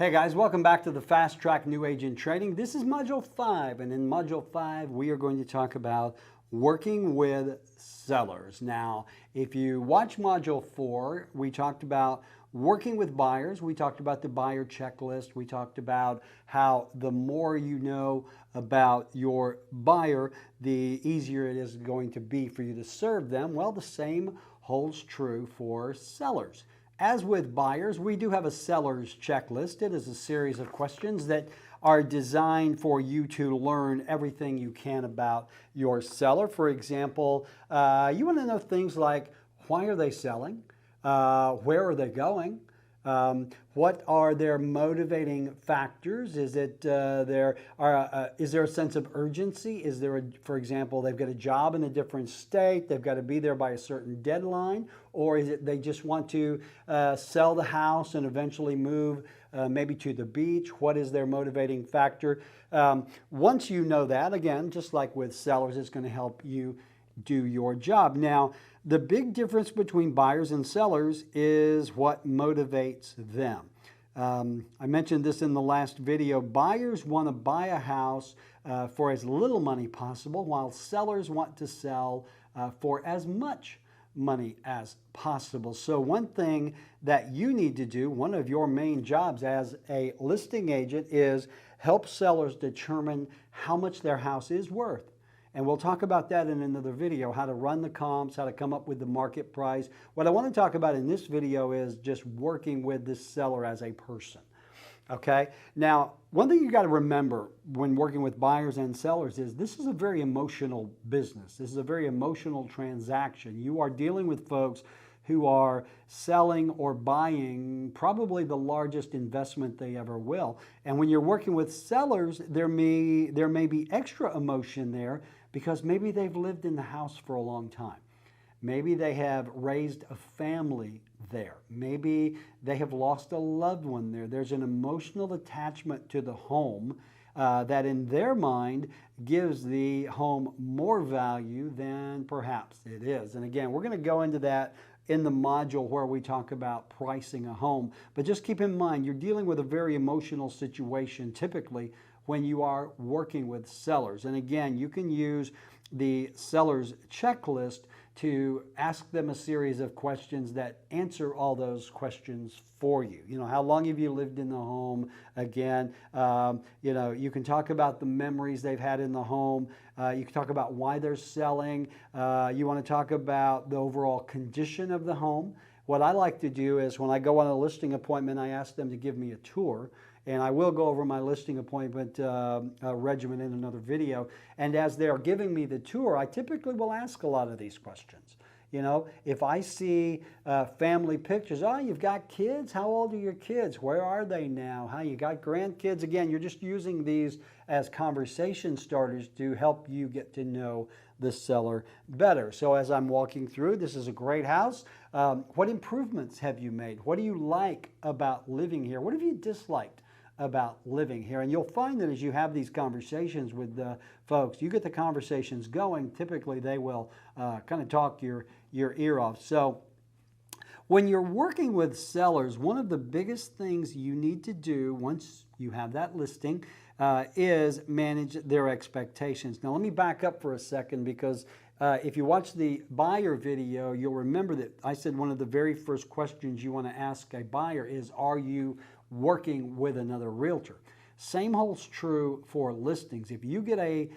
Hey guys, welcome back to the Fast Track New Agent Training. This is Module 5, and in Module 5 we are going to talk about working with sellers. Now, if you watch Module 4, we talked about working with buyers. We talked about the buyer checklist. We talked about how the more you know about your buyer, the easier it is going to be for you to serve them. Well, the same holds true for sellers. As with buyers, we do have a seller's checklist. It is a series of questions that are designed for you to learn everything you can about your seller. For example, you want to know things like, why are they selling? Where are they going? What are their motivating factors? Is it is there a sense of urgency? Is there, for example, they've got a job in a different state, they've got to be there by a certain deadline, or is it they just want to sell the house and eventually move maybe to the beach? What is their motivating factor? Once you know that, again, just like with sellers, it's going to help you do your job. Now, the big difference between buyers and sellers is what motivates them. I mentioned this in the last video. Buyers want to buy a house for as little money possible, while sellers want to sell for as much money as possible. So one thing that you need to do, one of your main jobs as a listing agent, is help sellers determine how much their house is worth. And we'll talk about that in another video, how to run the comps, how to come up with the market price. What I want to talk about in this video is just working with this seller as a person. Okay? Now, one thing you got to remember when working with buyers and sellers is this is a very emotional business. This is a very emotional transaction. You are dealing with folks who are selling or buying probably the largest investment they ever will. And when you're working with sellers, there may be extra emotion there because maybe they've lived in the house for a long time. Maybe they have raised a family there. Maybe they have lost a loved one there. There's an emotional attachment to the home that in their mind gives the home more value than perhaps it is. And again, we're going to go into that in the module where we talk about pricing a home. But just keep in mind, you're dealing with a very emotional situation typically when you are working with sellers. And again, you can use the seller's checklist to ask them a series of questions that answer all those questions for you. You know, how long have you lived in the home? Again, you know, you can talk about the memories they've had in the home. You can talk about why they're selling. You want to talk about the overall condition of the home. What I like to do is when I go on a listing appointment, I ask them to give me a tour. And I will go over my listing appointment regimen in another video. And as they're giving me the tour, I typically will ask a lot of these questions. You know, if I see family pictures, oh, you've got kids? How old are your kids? Where are they now? How you got grandkids? Again, you're just using these as conversation starters to help you get to know the seller better. So as I'm walking through, this is a great house. What improvements have you made? What do you like about living here? What have you disliked about living here? And you'll find that as you have these conversations with folks, you get the conversations going, typically they will kind of talk your ear off. So when you're working with sellers, one of the biggest things you need to do once you have that listing is manage their expectations. Now let me back up for a second because if you watch the buyer video, you'll remember that I said one of the very first questions you want to ask a buyer is, are you working with another realtor? Same holds true for listings. If you get a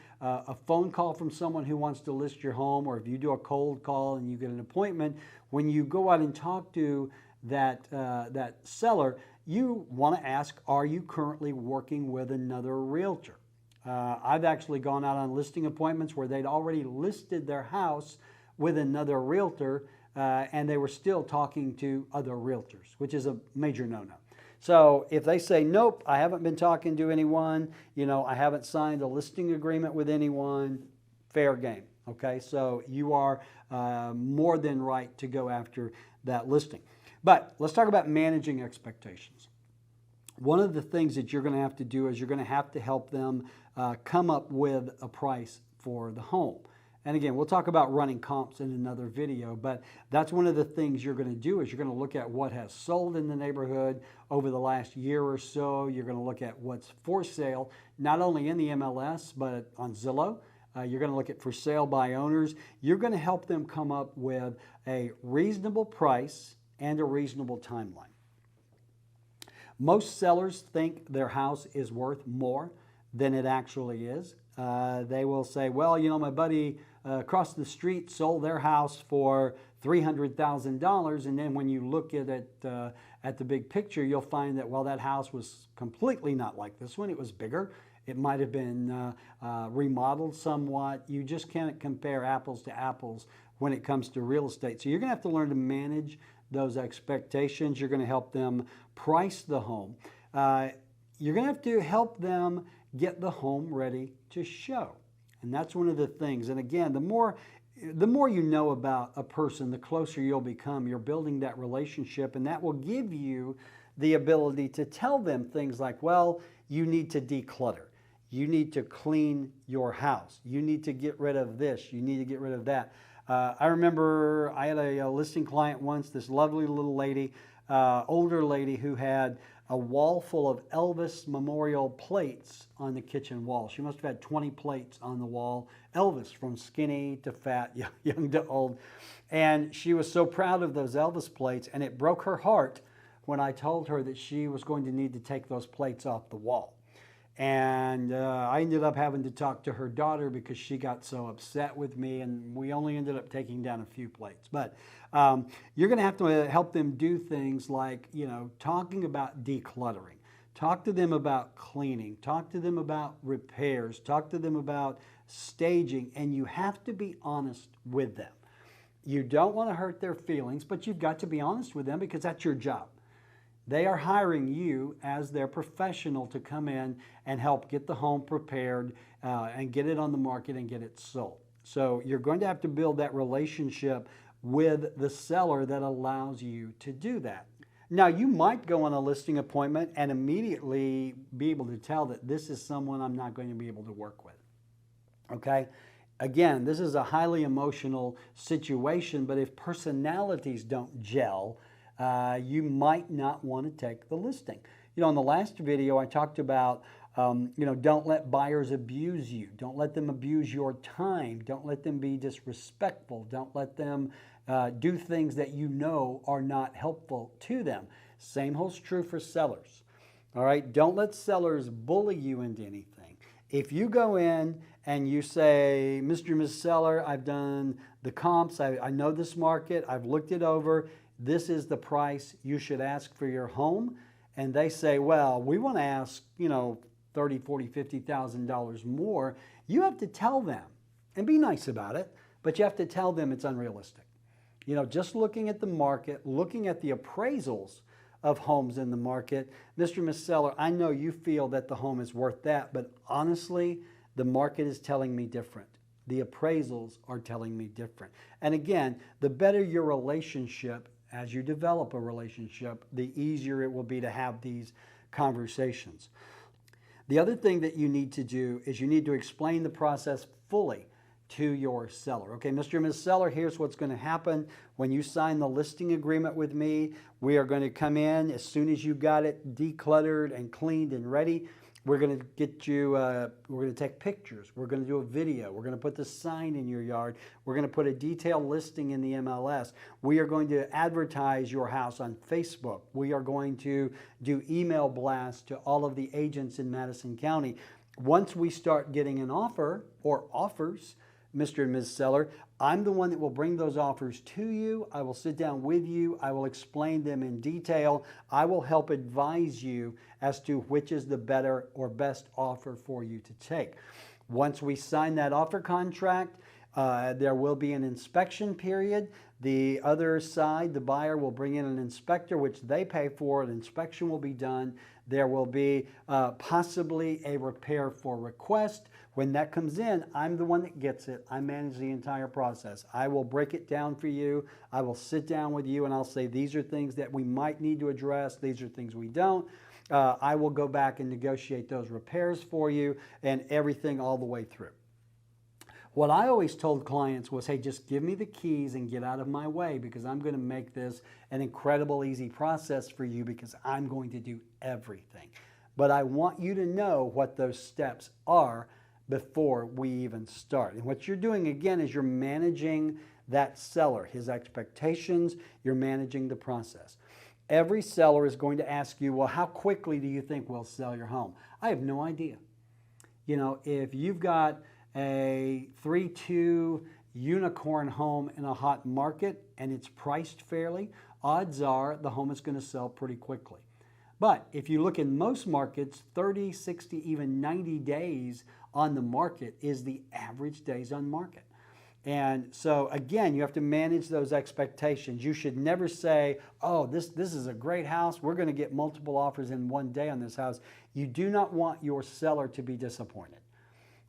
phone call from someone who wants to list your home, or if you do a cold call and you get an appointment, when you go out and talk to that seller, you want to ask, are you currently working with another realtor? I've actually gone out on listing appointments where they'd already listed their house with another realtor and they were still talking to other realtors, which is a major no-no. So if they say, nope, I haven't been talking to anyone, you know, I haven't signed a listing agreement with anyone, fair game. Okay, so you are more than right to go after that listing. But let's talk about managing expectations. One of the things that you're going to have to do is you're going to have to help them come up with a price for the home. And again, we'll talk about running comps in another video, but that's one of the things you're going to do is you're going to look at what has sold in the neighborhood over the last year or so. You're going to look at what's for sale, not only in the MLS, but on Zillow. You're going to look at for sale by owners. You're going to help them come up with a reasonable price and a reasonable timeline. Most sellers think their house is worth more than it actually is. They will say, well, you know, my buddy across the street sold their house for $300,000, and then when you look at it at the big picture, you'll find that, well, that house was completely not like this one. It was bigger. It might have been remodeled somewhat. You just can't compare apples to apples when it comes to real estate. So you're going to have to learn to manage those expectations. You're going to help them price the home. You're going to have to help them get the home ready to show. And that's one of the things. And again, the more you know about a person, the closer you'll become. You're building that relationship, and that will give you the ability to tell them things like, well, you need to declutter. You need to clean your house. You need to get rid of this. You need to get rid of that. I remember I had a listing client once, this lovely little lady, older lady who had a wall full of Elvis memorial plates on the kitchen wall. She must have had 20 plates on the wall. Elvis, from skinny to fat, young to old. And she was so proud of those Elvis plates, and it broke her heart when I told her that she was going to need to take those plates off the wall. And I ended up having to talk to her daughter because she got so upset with me, and we only ended up taking down a few plates. But you're going to have to help them do things like, you know, talking about decluttering. Talk to them about cleaning. Talk to them about repairs. Talk to them about staging. And you have to be honest with them. You don't want to hurt their feelings, but you've got to be honest with them because that's your job. They are hiring you as their professional to come in and help get the home prepared and get it on the market and get it sold. So you're going to have to build that relationship with the seller that allows you to do that. Now, you might go on a listing appointment and immediately be able to tell that this is someone I'm not going to be able to work with. Okay? Again, this is a highly emotional situation, but if personalities don't gel, you might not want to take the listing. You know, in the last video, I talked about, don't let buyers abuse you. Don't let them abuse your time. Don't let them be disrespectful. Don't let them do things that you know are not helpful to them. Same holds true for sellers. All right, don't let sellers bully you into anything. If you go in and you say, Mr. and Ms. Seller, I've done the comps, I know this market, I've looked it over, this is the price you should ask for your home. And they say, well, we want to ask, $30,000, $40,000, $50,000 more. You have to tell them and be nice about it, but you have to tell them it's unrealistic. Just looking at the market, looking at the appraisals of homes in the market, Mr. and Ms. Seller, I know you feel that the home is worth that, but honestly, the market is telling me different. The appraisals are telling me different. And again, the better your relationship, as you develop a relationship, the easier it will be to have these conversations. The other thing that you need to do is you need to explain the process fully to your seller. Okay, Mr. and Ms. Seller, here's what's going to happen. When you sign the listing agreement with me, we are going to come in as soon as you got it decluttered and cleaned and ready. We're going to get you, we're going to take pictures. We're going to do a video. We're going to put the sign in your yard. We're going to put a detailed listing in the MLS. We are going to advertise your house on Facebook. We are going to do email blasts to all of the agents in Madison County. Once we start getting an offer or offers, Mr. and Ms. Seller, I'm the one that will bring those offers to you. I will sit down with you. I will explain them in detail. I will help advise you as to which is the better or best offer for you to take. Once we sign that offer contract, there will be an inspection period. The other side, the buyer, will bring in an inspector, which they pay for. An inspection will be done. There will be possibly a repair for request. When that comes in, I'm the one that gets it. I manage the entire process. I will break it down for you. I will sit down with you and I'll say, these are things that we might need to address. These are things we don't. I will go back and negotiate those repairs for you and everything all the way through. What I always told clients was, hey, just give me the keys and get out of my way, because I'm going to make this an incredible easy process for you, because I'm going to do everything. But I want you to know what those steps are before we even start. And what you're doing, again, is you're managing that seller, his expectations. You're managing the process. Every seller is going to ask you, well, how quickly do you think we'll sell your home? I have no idea. You know, if you've got a 3-2 unicorn home in a hot market and it's priced fairly, odds are the home is going to sell pretty quickly. But if you look in most markets, 30, 60, even 90 days on the market is the average days on market. And so again, you have to manage those expectations. You should never say, oh, this is a great house, we're going to get multiple offers in one day on this house. You do not want your seller to be disappointed.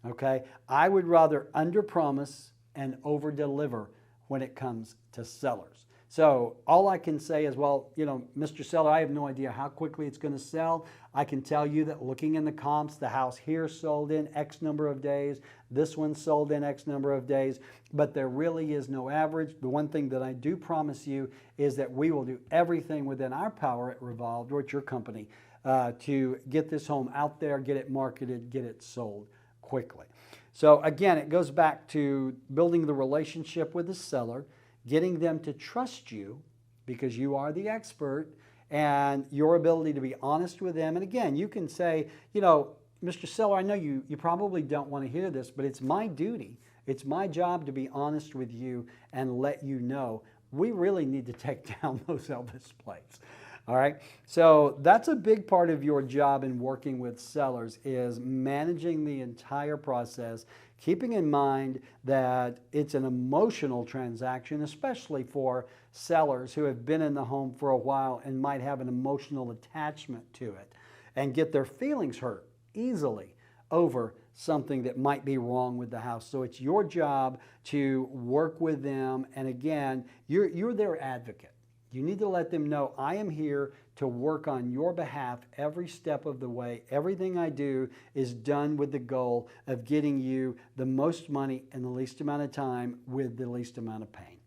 Okay? I would rather underpromise and overdeliver when it comes to sellers. So all I can say is, well, you know, Mr. Seller, I have no idea how quickly it's going to sell. I can tell you that looking in the comps, the house here sold in X number of days, this one sold in X number of days, but there really is no average. The one thing that I do promise you is that we will do everything within our power at Revolved, or at your company, to get this home out there, get it marketed, get it sold quickly. So again, it goes back to building the relationship with the seller, getting them to trust you because you are the expert, and your ability to be honest with them. And again, you can say, you know, Mr. Seller, I know you probably don't want to hear this, but it's my duty, it's my job to be honest with you and let you know we really need to take down those Elvis plates. All right, so that's a big part of your job in working with sellers, is managing the entire process, keeping in mind that it's an emotional transaction, especially for sellers who have been in the home for a while and might have an emotional attachment to it and get their feelings hurt easily over something that might be wrong with the house. So it's your job to work with them, and again, you're their advocate. You need to let them know, I am here to work on your behalf every step of the way. Everything I do is done with the goal of getting you the most money in the least amount of time with the least amount of pain.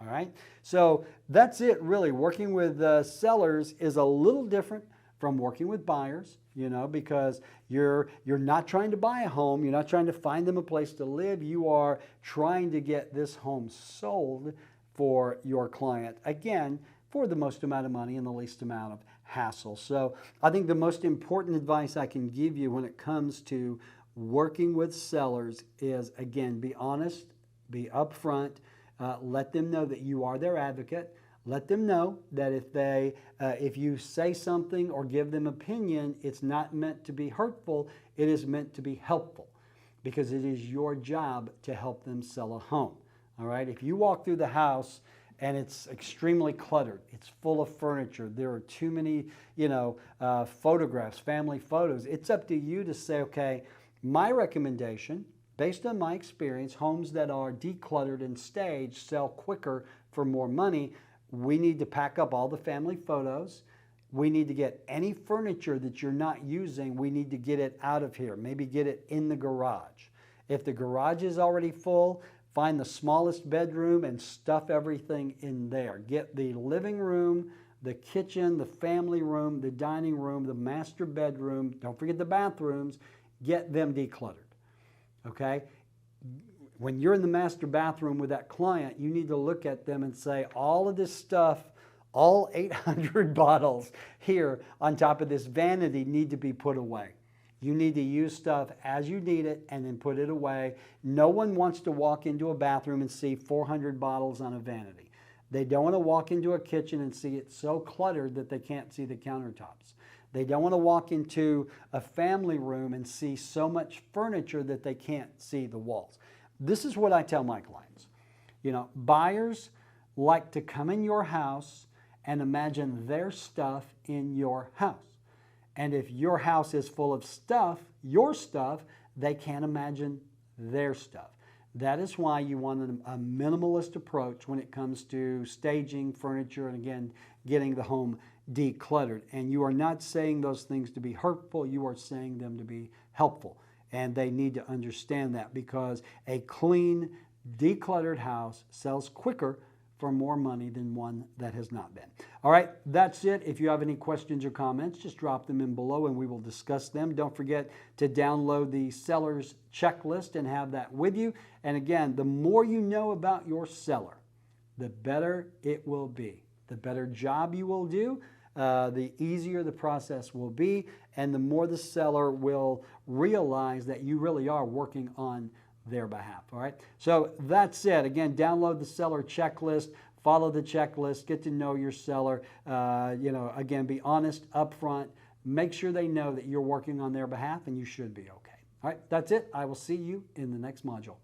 All right? So that's it, really. Working with sellers is a little different from working with buyers, you know, because you're not trying to buy a home. You're not trying to find them a place to live. You are trying to get this home sold for your client, again, for the most amount of money and the least amount of hassle. So I think the most important advice I can give you when it comes to working with sellers is, again, be honest, be upfront, let them know that you are their advocate. Let them know that if you say something or give them opinion, it's not meant to be hurtful, it is meant to be helpful, because it is your job to help them sell a home. All right, if you walk through the house and it's extremely cluttered, it's full of furniture, there are too many, photographs, family photos, it's up to you to say, okay, my recommendation, based on my experience, homes that are decluttered and staged sell quicker for more money. We need to pack up all the family photos. We need to get any furniture that you're not using, we need to get it out of here. Maybe get it in the garage. If the garage is already full, find the smallest bedroom and stuff everything in there. Get the living room, the kitchen, the family room, the dining room, the master bedroom. Don't forget the bathrooms. Get them decluttered, okay? When you're in the master bathroom with that client, you need to look at them and say, all of this stuff, all 800 bottles here on top of this vanity need to be put away. You need to use stuff as you need it and then put it away. No one wants to walk into a bathroom and see 400 bottles on a vanity. They don't want to walk into a kitchen and see it so cluttered that they can't see the countertops. They don't want to walk into a family room and see so much furniture that they can't see the walls. This is what I tell my clients. Buyers like to come in your house and imagine their stuff in your house. And if your house is full of stuff, your stuff, they can't imagine their stuff. That is why you want a minimalist approach when it comes to staging furniture and, again, getting the home decluttered. And you are not saying those things to be hurtful, you are saying them to be helpful. and they need to understand that, because a clean, decluttered house sells quicker for more money than one that has not been. All right, that's it. If you have any questions or comments, just drop them in below and we will discuss them. Don't forget to download the seller's checklist and have that with you. And again, the more you know about your seller, the better it will be. The better job you will do, the easier the process will be, and the more the seller will realize that you really are working on their behalf. All right, so that's it. Again, download the seller checklist, follow the checklist, get to know your seller. Again, be honest, upfront, make sure they know that you're working on their behalf, and you should be okay. All right, that's it. I will see you in the next module.